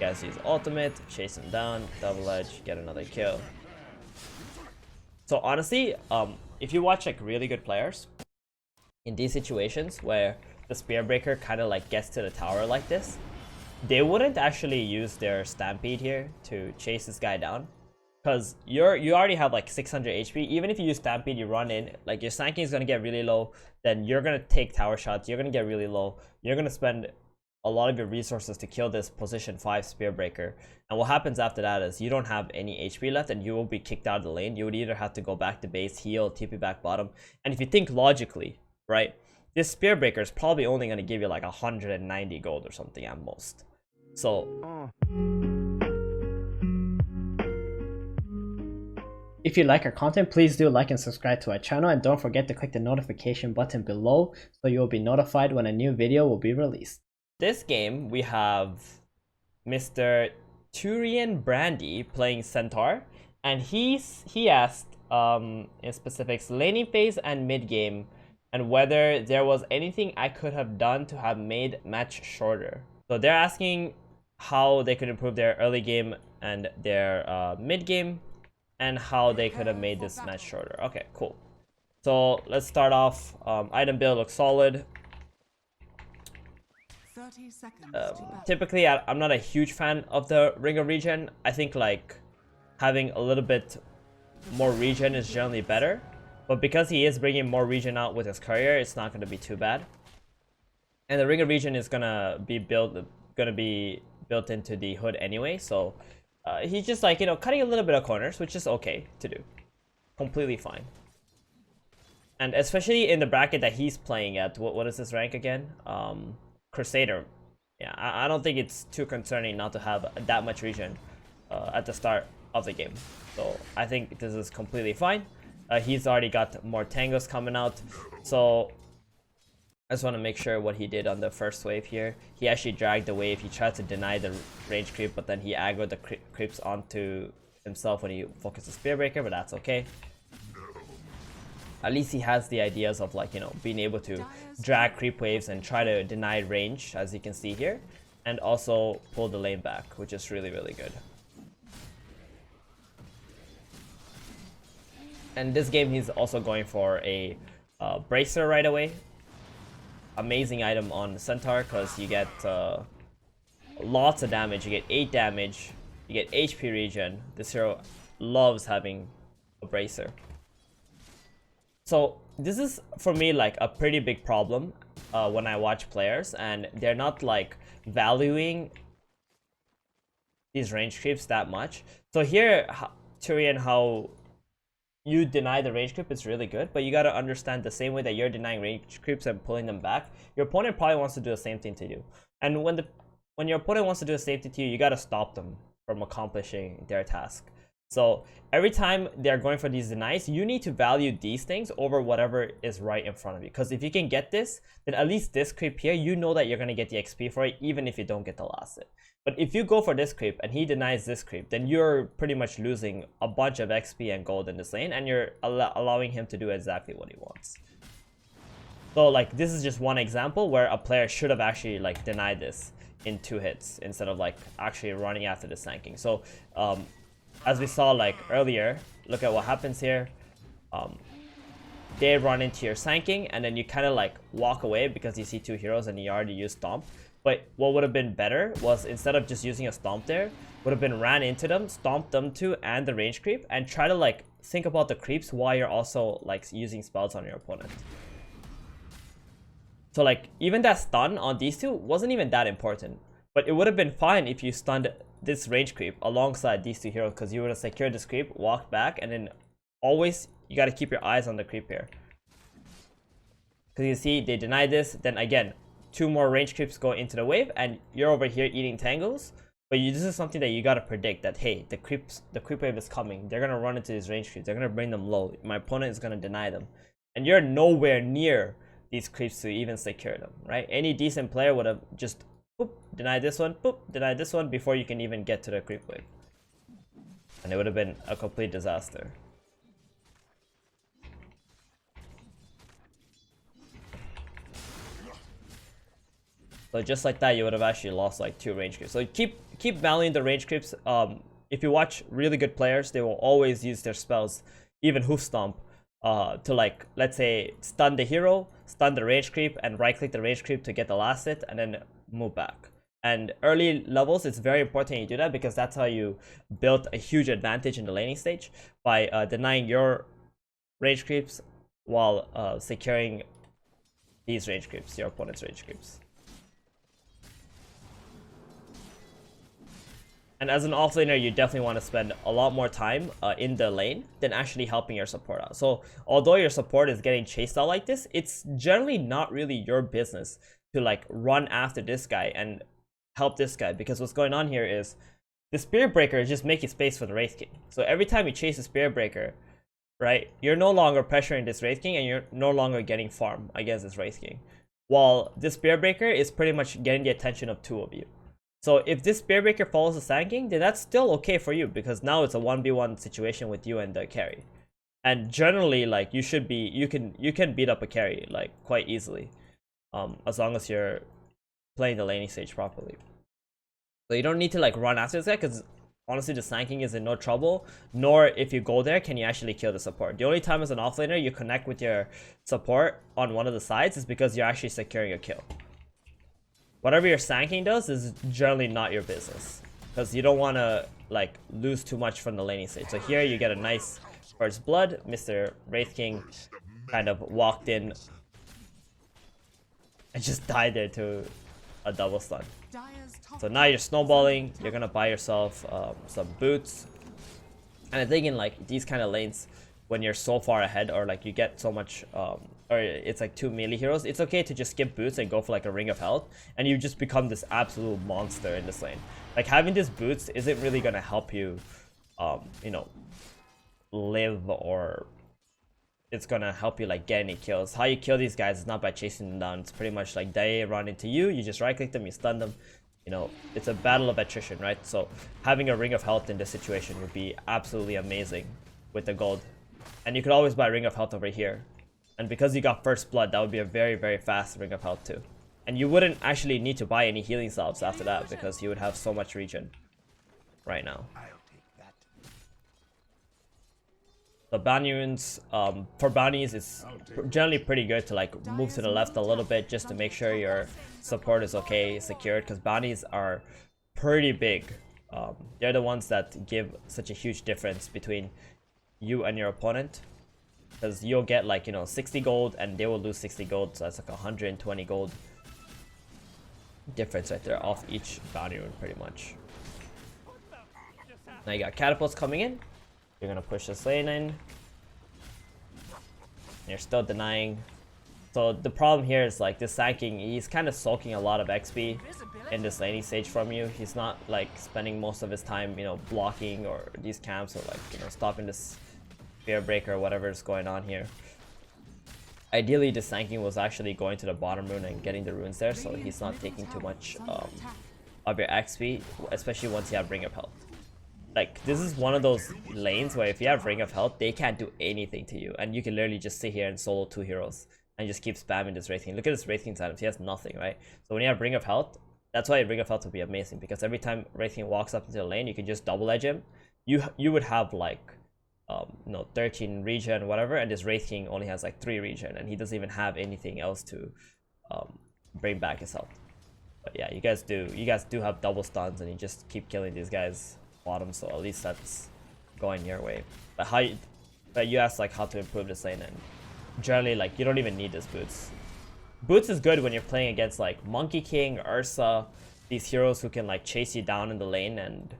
guys use ultimate, chase him down, double edge, get another kill. So honestly, if you watch like really good players in these situations where the spear breaker kind of like gets to the tower like this, they wouldn't actually use their stampede here to chase this guy down, because you already have like 600 HP. Even if you use stampede, you run in, like your sanking is gonna get really low, then you're gonna take tower shots, you're gonna get really low, you're gonna spend a lot of your resources to kill this position 5 spear breaker, and what happens after that is you don't have any HP left and you will be kicked out of the lane. You would either have to go back to base, heal, TP back bottom, and if you think logically, right, this spear breaker is probably only going to give you like 190 gold or something at most. So if you like our content, please do like and subscribe to our channel, and don't forget to click the notification button below so you will be notified when a new video will be released. This game we have Mr. Turian Brandy playing Centaur, and he asked in specifics laning phase and mid game, and whether there was anything I could have done to have made match shorter. So they're asking how they could improve their early game and their mid game, and how they could have made this match shorter. Okay, cool. So let's start off. Item build looks solid. 30 seconds Typically, I'm not a huge fan of the ring of regen. I think like having a little bit more regen is generally better. But because he is bringing more regen out with his courier, it's not going to be too bad. And the ring of regen is gonna be built into the hood anyway. So he's just like, you know, cutting a little bit of corners, which is okay to do, completely fine. And especially in the bracket that he's playing at, what is his rank again? Crusader. Yeah, I don't think it's too concerning not to have that much regen at the start of the game. So I think this is completely fine. He's already got more tangos coming out, so I just want to make sure what he did on the first wave here. He actually dragged the wave. He tried to deny the range creep, but then he aggroed the creeps onto himself when he focused the spear breaker, but that's okay. At least he has the ideas of, like, you know, being able to drag creep waves and try to deny range, as you can see here, and also pull the lane back, which is really, really good. And this game, he's also going for a bracer right away. Amazing item on Centaur, because you get lots of damage. You get 8 damage, you get HP regen. This hero loves having a bracer. So this is, for me, like a pretty big problem when I watch players, and they're not like valuing these range creeps that much. So here, Turian, how you deny the range creep is really good, but you got to understand the same way that you're denying range creeps and pulling them back, your opponent probably wants to do the same thing to you. And when your opponent wants to do the same thing to you, you got to stop them from accomplishing their task. So every time they're going for these denies, you need to value these things over whatever is right in front of you. Because if you can get this, then at least this creep here, you know that you're going to get the XP for it, even if you don't get the last hit. But if you go for this creep and he denies this creep, then you're pretty much losing a bunch of XP and gold in this lane, and you're allowing him to do exactly what he wants. So like, this is just one example where a player should have actually like denied this in 2 hits instead of like actually running after the sanking. So as we saw like earlier, look at what happens here. They run into your sanking, and then you kind of like walk away because you see 2 heroes and you already used stomp. But what would have been better was, instead of just using a stomp there, would have been ran into them, stomped them too, and the range creep, and try to like think about the creeps while you're also like using spells on your opponent. So like, even that stun on these 2 wasn't even that important, but it would have been fine if you stunned this range creep alongside these 2 heroes, because you would have secured this creep, walked back, and then always you got to keep your eyes on the creep here. Because you see, they deny this, then again, 2 more range creeps go into the wave, and you're over here eating tangles. But this is something that you gotta predict, that hey, the creep wave is coming. They're gonna run into these range creeps. They're gonna bring them low. My opponent is gonna deny them, and you're nowhere near these creeps to even secure them, right? Any decent player would have just boop, denied this one, boop, denied this one before you can even get to the creep wave, and it would have been a complete disaster. So just like that, you would have actually lost like 2 range creeps. So keep valuing the range creeps. If you watch really good players, they will always use their spells, even Hoof Stomp, to like, let's say, stun the hero, stun the range creep, and right click the range creep to get the last hit, and then move back. And early levels, it's very important you do that, because that's how you build a huge advantage in the laning stage, by denying your range creeps while securing these range creeps, your opponent's range creeps. And as an offlaner, you definitely want to spend a lot more time in the lane than actually helping your support out. So although your support is getting chased out like this, it's generally not really your business to like run after this guy and help this guy, because what's going on here is the Spirit Breaker is just making space for the Wraith King. So every time you chase the Spirit Breaker, right, you're no longer pressuring this Wraith King, and you're no longer getting farm against this Wraith King, while this Spirit Breaker is pretty much getting the attention of 2 of you. So if this Spirit Breaker follows the Sand King, then that's still okay for you, because now it's a 1v1 situation with you and the carry. And generally, like, you can beat up a carry like quite easily, as long as you're playing the laning stage properly. So you don't need to like run after this guy, because honestly the Sand King is in no trouble, nor if you go there can you actually kill the support. The only time as an offlaner you connect with your support on one of the sides is because you're actually securing a kill. Whatever your Sand King does is generally not your business, because you don't want to like lose too much from the laning stage. So here you get a nice first blood. Mr. Wraith King kind of walked in and just died there to a double stun. So now you're snowballing, you're gonna buy yourself some boots. And I think in like these kind of lanes, when you're so far ahead, or like you get so much or it's like 2 melee heroes, it's okay to just skip boots and go for like a ring of health, and you just become this absolute monster in this lane. Like having these boots isn't really gonna help you you know, live, or it's gonna help you like get any kills. How you kill these guys is not by chasing them down. It's pretty much like they run into you, you just right click them, you stun them. You know, it's a battle of attrition, right? So having a ring of health in this situation would be absolutely amazing with the gold. And you could always buy ring of health over here. And because you got first blood, that would be a very, very fast ring of health too. And you wouldn't actually need to buy any healing salves after that, because you would have so much regen right now. The bounty runes, for bounties, it's generally pretty good to like move to the left a little bit just to make sure your support is okay, secured, because bounties are pretty big. They're the ones that give such a huge difference between you and your opponent, because you'll get like, you know, 60 gold and they will lose 60 gold, so that's like 120 gold difference right there off each bounty rune pretty much. Now you got catapults coming in. You're gonna push this lane in. You're still denying. So the problem here is like this Sand King, he's kind of soaking a lot of XP in this laning stage from you. He's not like spending most of his time, you know, blocking or these camps, or like, you know, stopping this Fear Breaker or whatever is going on here. Ideally, the Sand King was actually going to the bottom rune and getting the runes there, so he's not taking too much of your XP, especially once you have Ring of Health. Like, this is one of those lanes where if you have Ring of Health, they can't do anything to you, and you can literally just sit here and solo 2 heroes and just keep spamming this Wraith King. Look at this Wraith King's items, he has nothing, right? So when you have Ring of Health, that's why Ring of Health would be amazing, because every time Wraith King walks up into the lane, you can just double edge him. You would have like, you know, 13 regen, whatever, and this Wraith King only has like 3 regen, and he doesn't even have anything else to bring back his health. But yeah, you guys do have double stuns, and you just keep killing these guys bottom, so at least that's going your way. But you asked like how to improve this lane, and generally like you don't even need this boots. Boots is good when you're playing against like Monkey King, Ursa, these heroes who can like chase you down in the lane and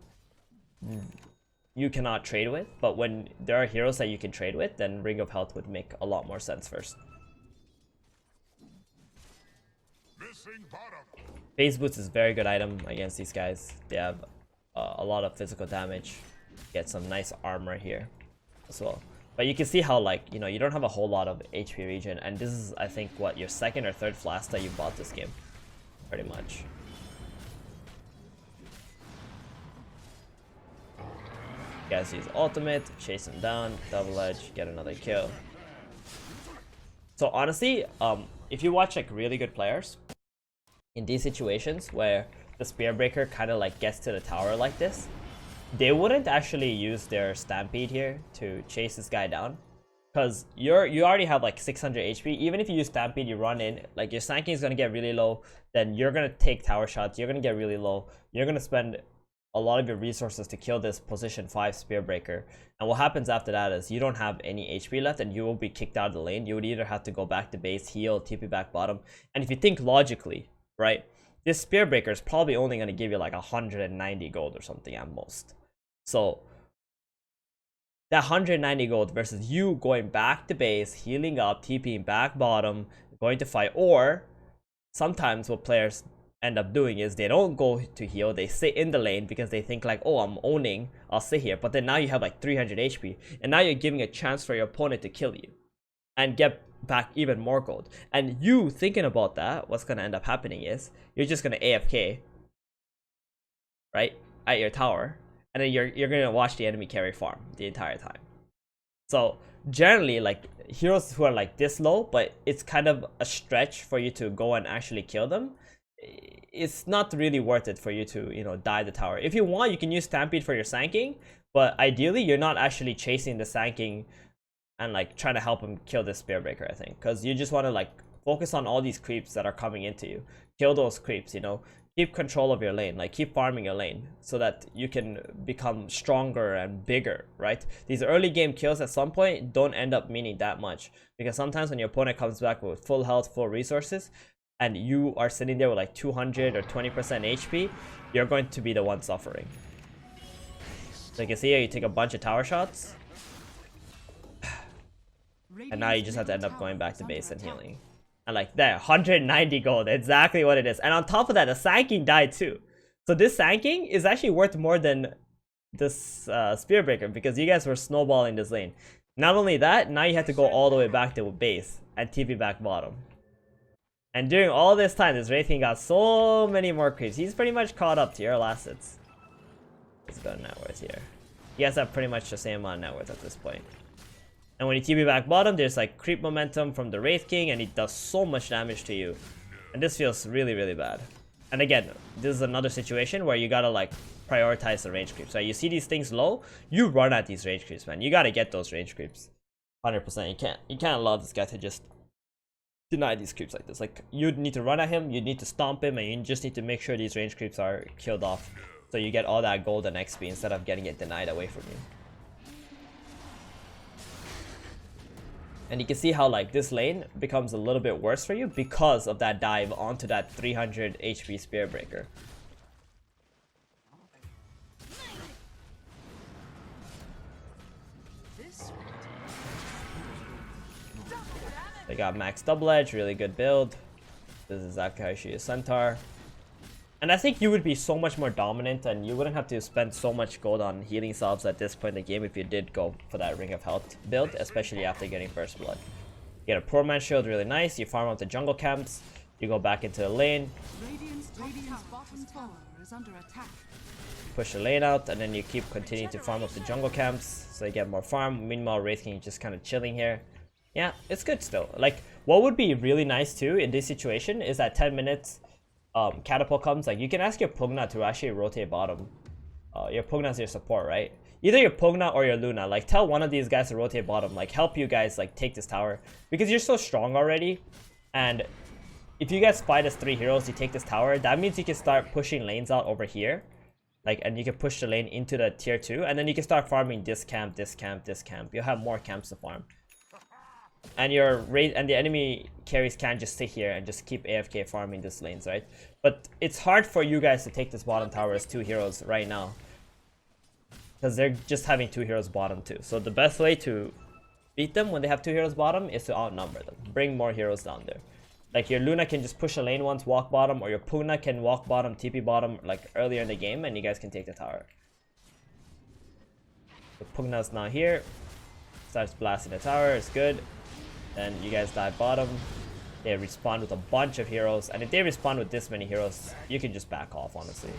you cannot trade with. But when there are heroes that you can trade with, then Ring of Health would make a lot more sense first. Phase Boots is a very good item against these guys. They have a lot of physical damage. Get some nice armor here as well. But you can see how, like, you know, you don't have a whole lot of HP regen, and this is, I think, what, your second or third flask that you bought this game, pretty much. You guys use ultimate, chase him down, double edge, get another kill. So honestly, if you watch like really good players, in these situations where the spear breaker kind of like gets to the tower like this, they wouldn't actually use their stampede here to chase this guy down, because you already have like 600 HP. Even if you use stampede, you run in, like your sanking is gonna get really low, then you're gonna take tower shots, you're gonna get really low, you're gonna spend a lot of your resources to kill this position 5 spear breaker, and what happens after that is you don't have any HP left and you will be kicked out of the lane. You would either have to go back to base, heal, TP back bottom, and if you think logically, right, this spear breaker is probably only going to give you like 190 gold or something at most. So that 190 gold versus you going back to base, healing up, TPing back bottom, going to fight, or sometimes what players end up doing is they don't go to heal, they sit in the lane because they think like, oh, I'm owning, I'll sit here, but then now you have like 300 HP and now you're giving a chance for your opponent to kill you and get back even more gold. And you thinking about that, what's gonna end up happening is you're just gonna AFK, right, at your tower, and then you're gonna watch the enemy carry farm the entire time. So generally, like heroes who are like this low, but it's kind of a stretch for you to go and actually kill them, it's not really worth it for you to, you know, die the tower. If you want, you can use stampede for your sanking, but ideally you're not actually chasing the sanking and like trying to help him kill this spear breaker, I think, because you just want to like focus on all these creeps that are coming into you, kill those creeps, you know, keep control of your lane, like keep farming your lane so that you can become stronger and bigger, right? These early game kills at some point don't end up meaning that much, because sometimes when your opponent comes back with full health, full resources, and you are sitting there with like 200 or 20% HP, you're going to be the one suffering. So you can see here, you take a bunch of tower shots, and now you just have to end up going back to base and healing. And like there, 190 gold, exactly what it is. And on top of that, the sanking died too. So this sanking is actually worth more than this spear breaker, because you guys were snowballing this lane. Not only that, now you have to go all the way back to base and TP back bottom. And during all this time, this Wraith King got so many more creeps. He's pretty much caught up to your assets. Let's go to net worth here. You guys have pretty much the same amount of net worth at this point. And when you TP back bottom, there's like creep momentum from the Wraith King, and he does so much damage to you. And this feels really, really bad. And again, this is another situation where you gotta like prioritize the range creeps. So you see these things low, you run at these range creeps, man. You gotta get those range creeps. 100%. You can't allow this guy to just deny these creeps like this. Like, you need to run at him, you need to stomp him, and you just need to make sure these range creeps are killed off, so you get all that gold and XP instead of getting it denied away from you. And you can see how like this lane becomes a little bit worse for you because of that dive onto that 300 HP spear breaker. They got max double edge, really good build. This is exactly how you shoot a Centaur. And I think you would be so much more dominant, and you wouldn't have to spend so much gold on healing salves at this point in the game if you did go for that Ring of Health build, especially after getting First Blood. You get a Poor Man Shield, really nice. You farm up the jungle camps. You go back into the lane. Push the lane out, and then you keep continuing to farm up the jungle camps, so you get more farm. Meanwhile, Wraith King just kind of chilling here. Yeah, it's good still. Like, what would be really nice too in this situation is that 10 minutes catapult comes, like you can ask your Pugna to actually rotate bottom. Your Pugna's your support, right? Either your Pugna or your Luna. Like, tell one of these guys to rotate bottom, like help you guys like take this tower, because you're so strong already. And if you guys fight as 3 heroes, you take this tower, that means you can start pushing lanes out over here. Like, and you can push the lane into the tier 2, and then you can start farming this camp, this camp, this camp. You'll have more camps to farm. And the enemy carries can't just sit here and just keep AFK farming these lanes, right? But it's hard for you guys to take this bottom tower as 2 heroes right now, because they're just having 2 heroes bottom too. So the best way to beat them when they have 2 heroes bottom is to outnumber them. Bring more heroes down there. Like, your Luna can just push a lane once, walk bottom, or your Pugna can walk bottom, TP bottom like earlier in the game, and you guys can take the tower. The Pugna's now here, starts blasting the tower, it's good. Then you guys dive bottom, they respawn with a bunch of heroes, and if they respawn with this many heroes, you can just back off, honestly.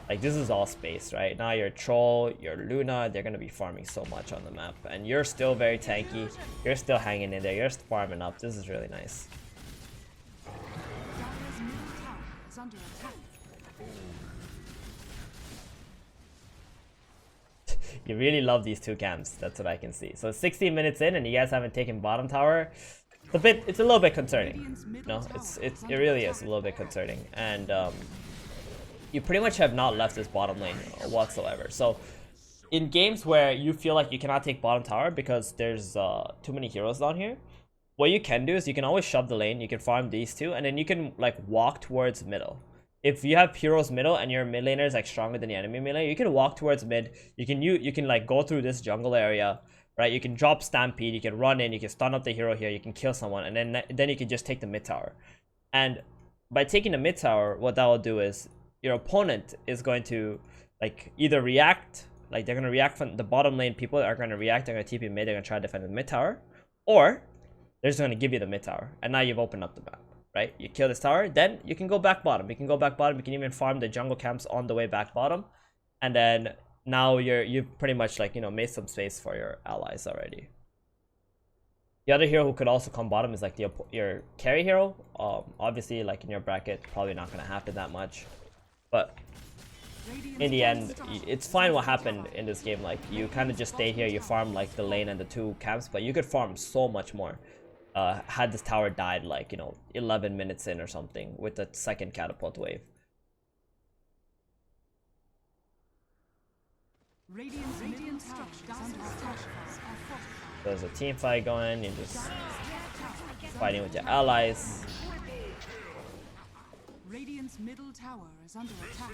Like, this is all space, right? Now your Troll, your Luna, they're gonna be farming so much on the map, and you're still very tanky, you're still hanging in there, you're farming up. This is really nice. under attack. You really love these two camps. That's what I can see. So 16 minutes in, and you guys haven't taken bottom tower. It's a little bit concerning. No, it really is a little bit concerning, and you pretty much have not left this bottom lane whatsoever. So in games where you feel like you cannot take bottom tower because there's too many heroes down here, what you can do is you can always shove the lane. You can farm these two, and then you can like walk towards middle. If you have heroes middle and your mid laner is like stronger than the enemy mid laner, you can walk towards mid. You can like go through this jungle area, right? You can drop stampede, you can run in, you can stun up the hero here, you can kill someone, and then you can just take the mid tower. And by taking the mid tower, what that will do is your opponent is going to like either react, like they're gonna react from the bottom lane. People are gonna react, they're gonna TP mid, they're gonna try to defend the mid tower, or they're just gonna give you the mid tower, and now you've opened up the map. Right, you kill this tower, then you can go back bottom. You can go back bottom. You can even farm the jungle camps on the way back bottom, and then now you've pretty much like made some space for your allies already. The other hero who could also come bottom is like your carry hero. Obviously, like in your bracket, probably not gonna happen that much, but in the end, it's fine what happened in this game. Like you kind of just stay here, you farm like the lane and the two camps, but you could farm so much more. Had this tower died like 11 minutes in or something with the second catapult wave. There's a team fight going, you're just fighting with your allies. Radiant's middle tower is under attack.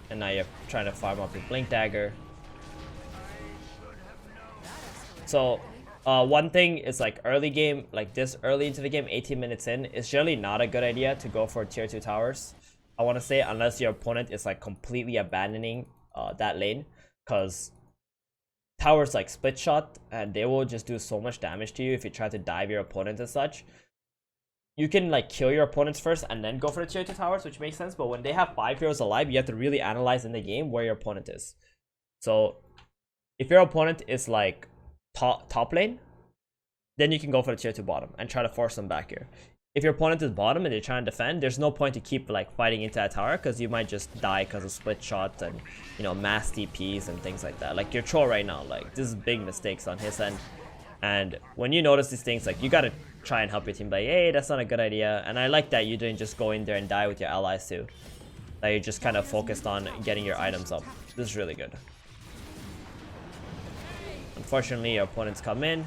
And now you're trying to farm up your blink dagger. So one thing is like early game, like this early into the game, 18 minutes in, it's generally not a good idea to go for tier 2 towers. I want to say, unless your opponent is like completely abandoning that lane, because towers like split shot and they will just do so much damage to you if you try to dive your opponent and such. You can like kill your opponents first and then go for the tier 2 towers, which makes sense, but when they have 5 heroes alive, you have to really analyze in the game where your opponent is. So if your opponent is like top lane, then you can go for the tier 2 bottom and try to force them back here. If your opponent is bottom and they're trying to defend, there's no point to keep like fighting into that tower, because you might just die because of split shots and mass TPs and things like that. Like your troll right now, like this is big mistakes on his end, and when you notice these things, like you gotta try and help your team, like, hey, that's not a good idea. And I like that you didn't just go in there and die with your allies too, that you just kind of focused on getting your items up. This is really good. Unfortunately, your opponents come in,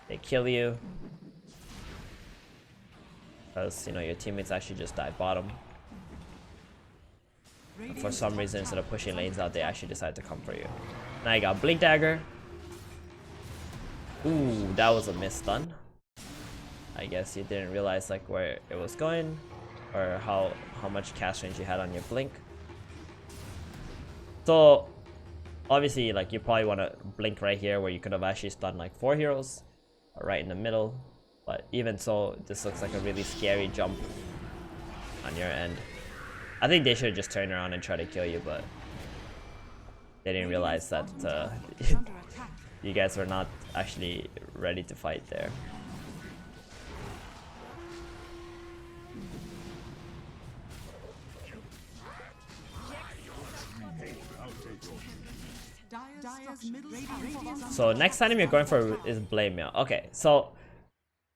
they kill you, because your teammates actually just died bottom. And for some reason, instead of pushing lanes out, they actually decide to come for you. Now you got blink dagger. Ooh, that was a miss stun. I guess you didn't realize like where it was going, or how much cast range you had on your blink. So obviously, like, you probably want to blink right here, where you could have actually stunned like 4 heroes right in the middle. But even so, this looks like a really scary jump on your end. I think they should have just turned around and tried to kill you, but they didn't realize that you guys were not actually ready to fight there. So next item you're going for is Blade Mail. Okay, so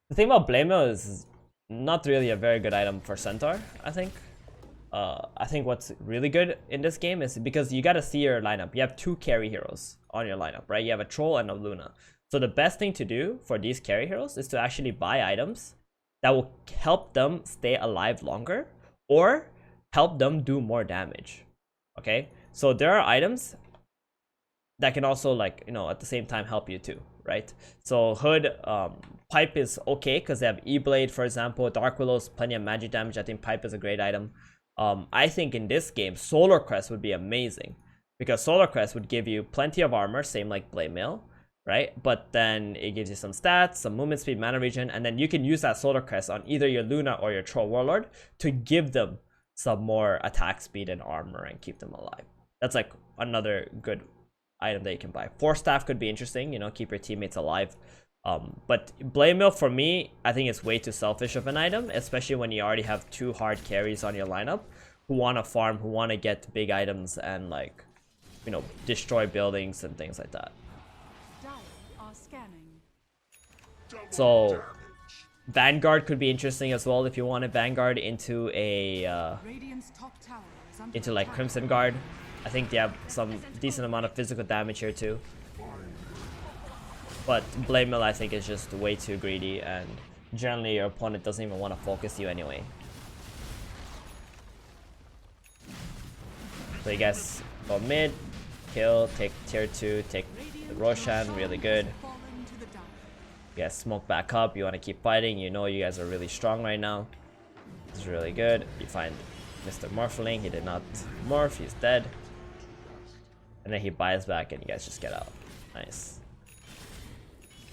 the thing about Blade Mail is not really a very good item for Centaur, I think. I think what's really good in this game is because you gotta see your lineup. You have 2 carry heroes on your lineup, right? You have a Troll and a Luna. So the best thing to do for these carry heroes is to actually buy items that will help them stay alive longer or help them do more damage. Okay, so there are items that can also, like, at the same time help you too, right? So Hood, Pipe is okay because they have E-Blade, for example. Dark Willow's plenty of magic damage. I think Pipe is a great item. I think in this game, Solar Crest would be amazing, because Solar Crest would give you plenty of armor, same like Blade Mail, right? But then it gives you some stats, some movement speed, mana regen, and then you can use that Solar Crest on either your Luna or your Troll Warlord to give them some more attack speed and armor and keep them alive. That's like another good item that you can buy. Force Staff could be interesting, keep your teammates alive. But Blade Mill for me, I think it's way too selfish of an item, especially when you already have 2 hard carries on your lineup who want to farm, who want to get big items and like, you know, destroy buildings and things like that. Dire are scanning. So Vanguard could be interesting as well if you want to Vanguard into a Radiant's top tower is under into like attack. Crimson Guard. I think they have some decent amount of physical damage here too. But Blade Mill I think is just way too greedy, and generally your opponent doesn't even want to focus you anyway. So you guys go mid, kill, take tier 2, take the Roshan, really good. Fallen to the dire. You guys smoke back up, you want to keep fighting, you know you guys are really strong right now. It's really good. You find Mr. Morphling, he did not morph, he's dead. And then he buys back and you guys just get out. Nice.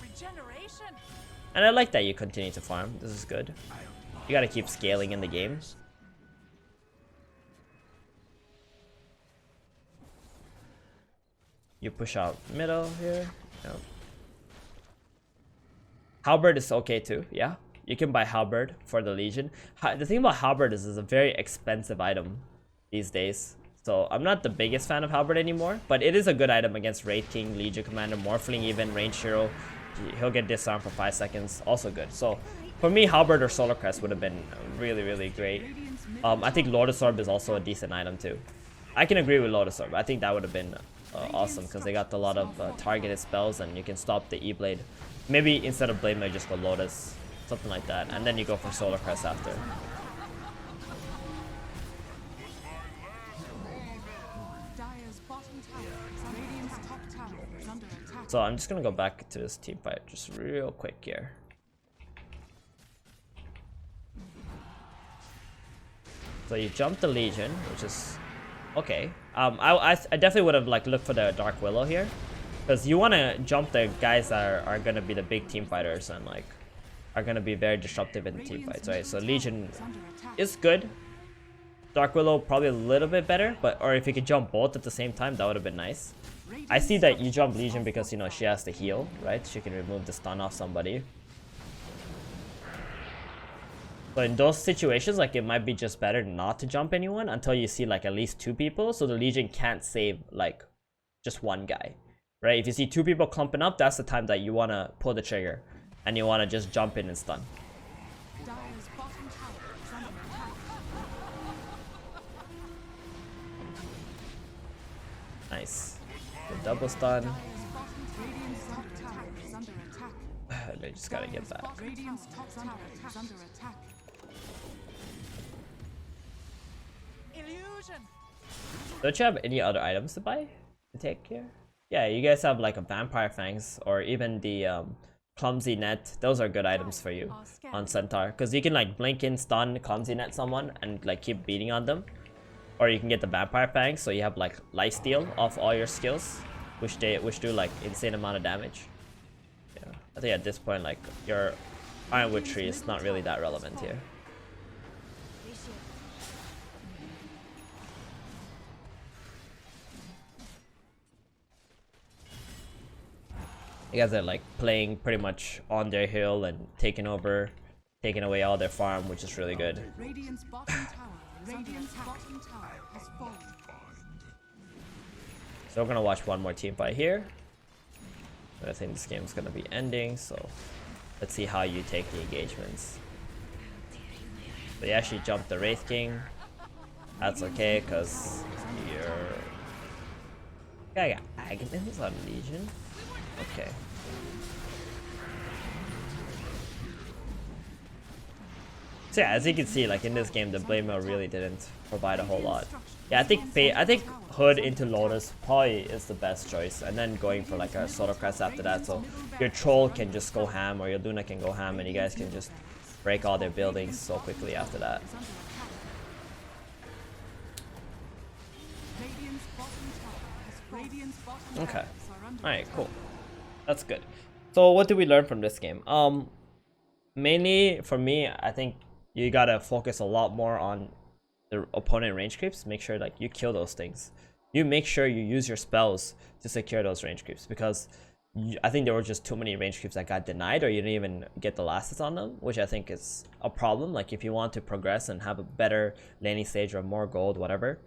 Regeneration. And I like that you continue to farm, this is good. You gotta keep scaling in the game. You push out middle here. Yep. Halberd is okay too, yeah. You can buy Halberd for the Legion. The thing about Halberd is it's a very expensive item these days. So I'm not the biggest fan of Halberd anymore, but it is a good item against Wraith King, Legion Commander, Morphling even, Range Hero. He'll get disarmed for 5 seconds, also good. So for me, Halberd or Solar Crest would have been really, really great. I think Lotus Orb is also a decent item too. I can agree with Lotus Orb. I think that would have been awesome because they got a lot of targeted spells and you can stop the E-Blade. Maybe instead of Blade Mill, just go Lotus, something like that, and then you go for Solar Crest after. Dire's bottom tower is under Radiant's top tower is under attack. So I'm just gonna go back to this team fight just real quick here. So you jump the Legion, which is okay. I definitely would have like looked for the Dark Willow here, because you want to jump the guys that are gonna be the big team fighters and like are gonna be very disruptive in the team fights, right? So Legion is good. Dark Willow probably a little bit better, but or if you could jump both at the same time, that would have been nice. I see that you jump Legion because you know she has to heal, right? She can remove the stun off somebody. But in those situations, like it might be just better not to jump anyone until you see like at least 2 people, so the Legion can't save like just one guy, right? If you see 2 people clumping up, that's the time that you want to pull the trigger and you want to just jump in and stun. Dire's bottom tower is under attack. Nice. The double stun. Dire's bottom Radiant's top tower is under attack. They just gotta get back. Radiant's top tower is under attack. Illusion. Don't you have any other items to buy to take here? Yeah, you guys have like a Vampire Fangs or even the Clumsy Net. Those are good items for you on Centaur, because you can like blink in, stun, Clumsy Net someone and like keep beating on them. Or you can get the Vampire Fangs, so you have like lifesteal off all your skills, which do like insane amount of damage. Yeah, I think at this point like your Ironwood tree is not really that relevant here. You guys are like playing pretty much on their hill and taking away all their farm, which is really good. Radiant's bottom tower. Radiant's bottom tower has fallen. So we're gonna watch one more team fight here. But I think this game is gonna be ending, so let's see how you take the engagements. So you actually jumped the Wraith King. That's okay, because you're... Yeah, I got Aghanim on Legion. Okay. So yeah, as you can see, like in this game, the Blade Mill really didn't provide a whole lot. Yeah, I think Hood into Lotus probably is the best choice, and then going for like a Solar Crest after that, so your Troll can just go ham or your Luna can go ham, and you guys can just break all their buildings so quickly after that. Radiant's bottom tower has fallen. Radiant's bottom Okay. towers are under Alright, attack. cool. That's good. So what did we learn from this game? Mainly for me, I think you gotta focus a lot more on the opponent range creeps. Make sure like you kill those things. You make sure you use your spells to secure those range creeps, because I think there were just too many range creeps that got denied, or you didn't even get the last hits on them, which I think is a problem. Like if you want to progress and have a better laning stage or more gold, whatever,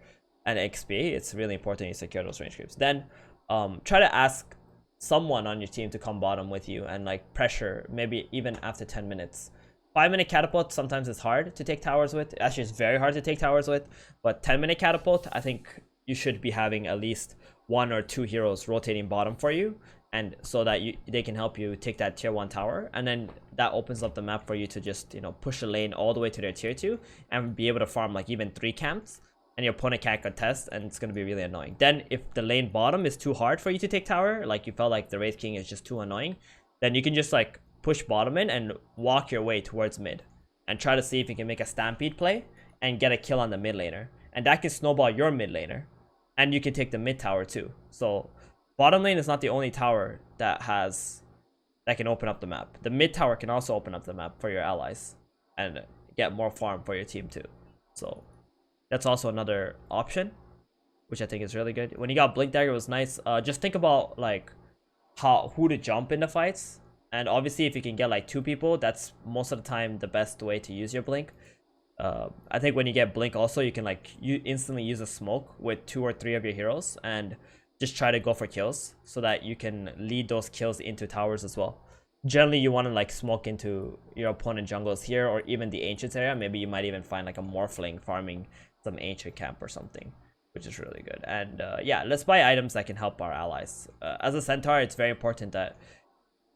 and XP, it's really important you secure those range creeps. Then try to ask someone on your team to come bottom with you and like pressure, maybe even after 10 minutes. 5-minute catapult sometimes it's hard to take towers with. Actually, it's very hard to take towers with, but 10-minute catapult, I think you should be having at least 1 or 2 heroes rotating bottom for you, and so that they can help you take that tier 1 tower, and then that opens up the map for you to just, you know, push the lane all the way to their tier 2 and be able to farm like even 3 camps, and your opponent can't contest, and it's going to be really annoying. Then if the lane bottom is too hard for you to take tower, like you felt like the Wraith King is just too annoying, then you can just like push bottom in and walk your way towards mid and try to see if you can make a stampede play and get a kill on the mid laner, and that can snowball your mid laner, and you can take the mid tower too. So bottom lane is not the only tower that can open up the map. The mid tower can also open up the map for your allies and get more farm for your team too. So that's also another option, which I think is really good. When you got Blink Dagger, it was nice. Just think about like who to jump in the fights. And obviously, if you can get like 2 people, that's most of the time the best way to use your Blink. I think when you get Blink also, you can like instantly use a smoke with 2 or 3 of your heroes and just try to go for kills so that you can lead those kills into towers as well. Generally, you want to like smoke into your opponent jungles here or even the Ancients area. Maybe you might even find like a Morphling farming some Ancient camp or something, which is really good. And yeah, let's buy items that can help our allies. As a Centaur, it's very important that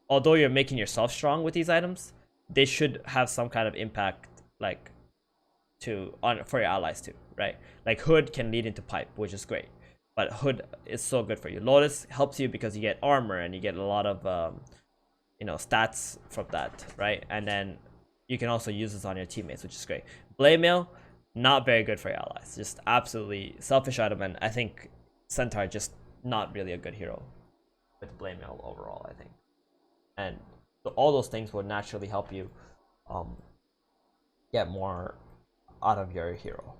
although you're making yourself strong with these items, they should have some kind of impact, like for your allies too, right? Like Hood can lead into Pipe, which is great, but Hood is so good for you. Lotus helps you because you get armor and you get a lot of you know, stats from that, right? And then you can also use this on your teammates, which is great. Blade Mail, not very good for your allies, just absolutely selfish item, and I think Centaur just not really a good hero with Blade Mail overall, I think. And all those things would naturally help you get more out of your hero.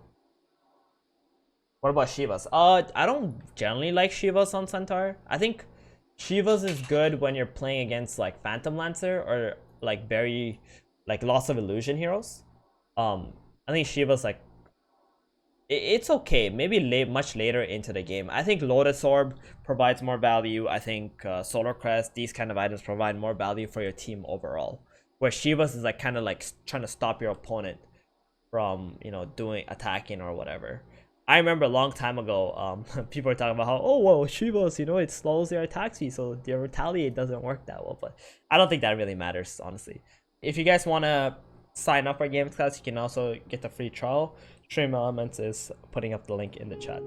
What about Shivas? I don't generally like Shivas on Centaur. I think Shivas is good when you're playing against like Phantom Lancer or like very like Loss of Illusion heroes. I think Shivas like it's okay, maybe much later into the game. I think Lotus Orb provides more value. I think Solar Crest, these kind of items provide more value for your team overall. Where Shivas is like kind of like trying to stop your opponent from, you know, attacking or whatever. I remember a long time ago, people were talking about how, oh well, Shivas, you know, it slows their attack speed, so their retaliate doesn't work that well. But I don't think that really matters, honestly. If you guys want to sign up for Games Class, you can also get the free trial. Stream Elements is putting up the link in the chat.